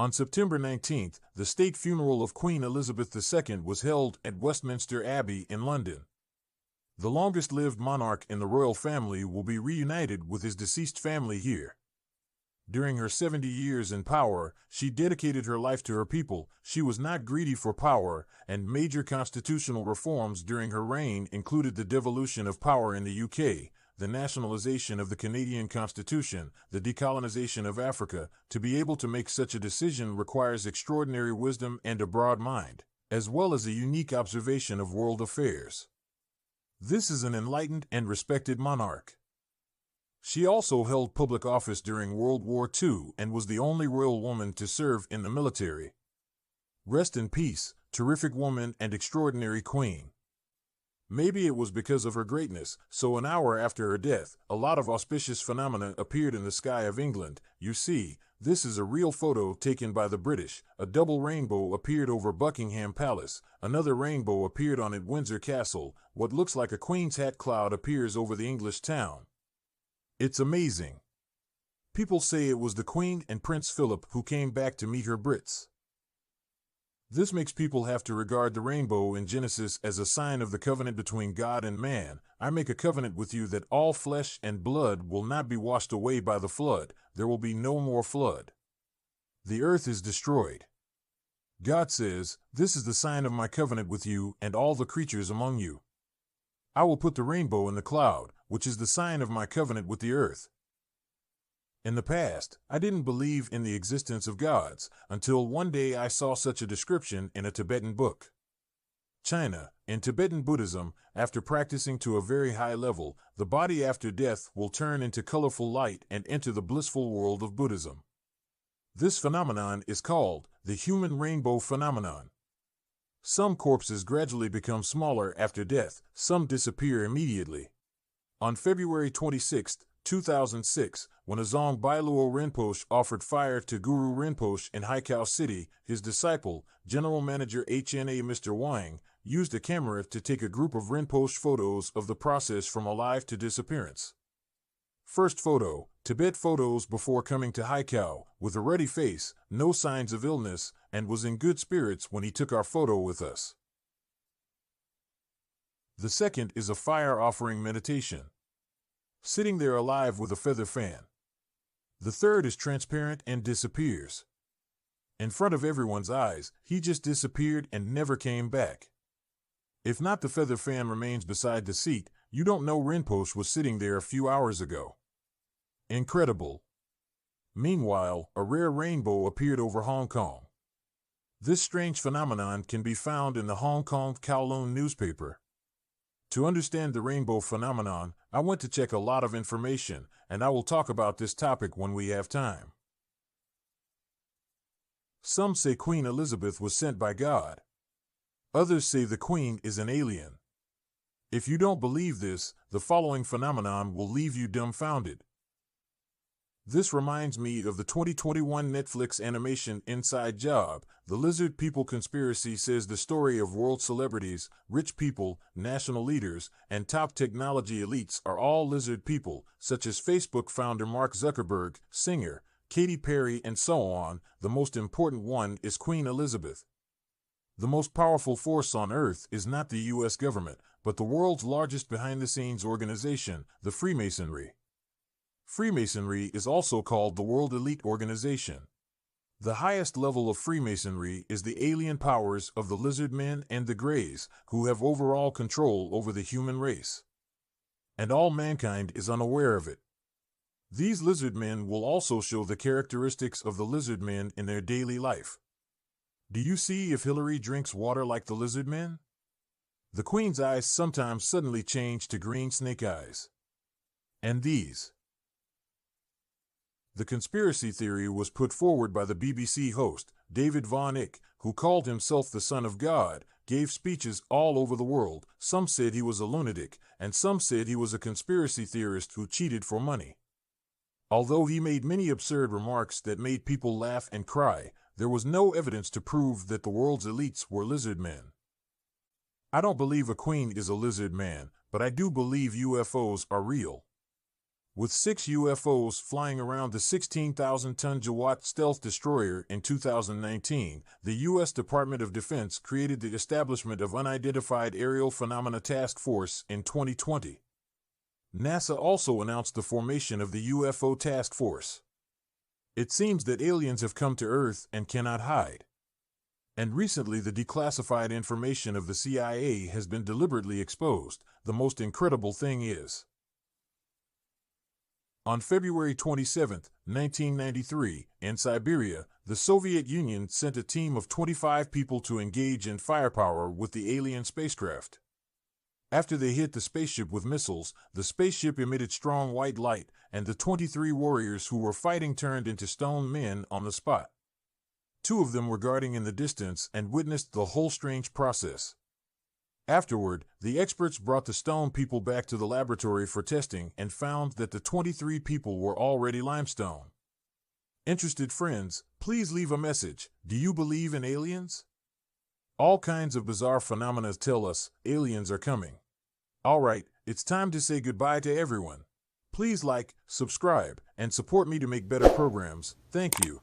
On September 19th, the state funeral of Queen Elizabeth II was held at Westminster Abbey in London. The longest-lived monarch in the royal family will be reunited with his deceased family here. During her 70 years in power, she dedicated her life to her people. She was not greedy for power, and major constitutional reforms during her reign included the devolution of power in the UK, the nationalization of the Canadian Constitution, the decolonization of Africa. To be able to make such a decision requires extraordinary wisdom and a broad mind, as well as a unique observation of world affairs. This is an enlightened and respected monarch. She also held public office during World War II and was the only royal woman to serve in the military. Rest in peace, terrific woman and extraordinary queen. Maybe it was because of her greatness, so an hour after her death, a lot of auspicious phenomena appeared in the sky of England. You see, this is a real photo taken by the British. A double rainbow appeared over Buckingham Palace. Another rainbow appeared on at Windsor Castle. What looks like a queen's hat cloud appears over the English town. It's amazing. People say it was the Queen and Prince Philip who came back to meet her Brits. This makes people have to regard the rainbow in Genesis as a sign of the covenant between God and man. I make a covenant with you that all flesh and blood will not be washed away by the flood. There will be no more flood. The earth is destroyed. God says, "This is the sign of my covenant with you and all the creatures among you. I will put the rainbow in the cloud, which is the sign of my covenant with the earth." In the past, I didn't believe in the existence of gods, until one day I saw such a description in a Tibetan book. China, in Tibetan Buddhism, after practicing to a very high level, the body after death will turn into colorful light and enter the blissful world of Buddhism. This phenomenon is called the human rainbow phenomenon. Some corpses gradually become smaller after death, some disappear immediately. On February 26, 2006, when Azong Bailuo Rinpoche offered fire to Guru Rinpoche in Haikau City, his disciple, General Manager HNA Mr. Wang, used a camera to take a group of Rinpoche photos of the process from alive to disappearance. First photo, Tibet photos before coming to Haikau, with a ruddy face, no signs of illness, and was in good spirits when he took our photo with us. The second is a fire offering meditation. Sitting there alive with a feather fan. The third is transparent and disappears. In front of everyone's eyes, he just disappeared and never came back. If not, the feather fan remains beside the seat, you don't know Rinpoche was sitting there a few hours ago. Incredible. Meanwhile, a rare rainbow appeared over Hong Kong. This strange phenomenon can be found in the Hong Kong Kowloon newspaper. To understand the rainbow phenomenon, I went to check a lot of information, and I will talk about this topic when we have time. Some say Queen Elizabeth was sent by God. Others say the Queen is an alien. If you don't believe this, the following phenomenon will leave you dumbfounded. This reminds me of the 2021 Netflix animation Inside Job. The Lizard People Conspiracy says the story of world celebrities, rich people, national leaders, and top technology elites are all lizard people, such as Facebook founder Mark Zuckerberg, singer, Katy Perry, and so on. The most important one is Queen Elizabeth. The most powerful force on Earth is not the U.S. government, but the world's largest behind-the-scenes organization, the Freemasonry. Freemasonry is also called the World Elite Organization. The highest level of Freemasonry is the alien powers of the lizard men and the greys, who have overall control over the human race. And all mankind is unaware of it. These lizard men will also show the characteristics of the lizard men in their daily life. Do you see if Hillary drinks water like the lizard men? The Queen's eyes sometimes suddenly change to green snake eyes. And these. The conspiracy theory was put forward by the BBC host, David Von Eyck, who called himself the Son of God, gave speeches all over the world. Some said he was a lunatic, and some said he was a conspiracy theorist who cheated for money. Although he made many absurd remarks that made people laugh and cry, there was no evidence to prove that the world's elites were lizard men. I don't believe a queen is a lizard man, but I do believe UFOs are real. With 6 UFOs flying around the 16,000-ton Jawat stealth destroyer in 2019, the U.S. Department of Defense created the establishment of Unidentified Aerial Phenomena Task Force in 2020. NASA also announced the formation of the UFO Task Force. It seems that aliens have come to Earth and cannot hide. And recently the declassified information of the CIA has been deliberately exposed. The most incredible thing is, on February 27, 1993, in Siberia, the Soviet Union sent a team of 25 people to engage in firepower with the alien spacecraft. After they hit the spaceship with missiles, the spaceship emitted strong white light, and the 23 warriors who were fighting turned into stone men on the spot. 2 of them were guarding in the distance and witnessed the whole strange process. Afterward, the experts brought the stone people back to the laboratory for testing and found that the 23 people were already limestone. Interested friends, please leave a message. Do you believe in aliens? All kinds of bizarre phenomena tell us aliens are coming. Alright, it's time to say goodbye to everyone. Please like, subscribe, and support me to make better programs. Thank you.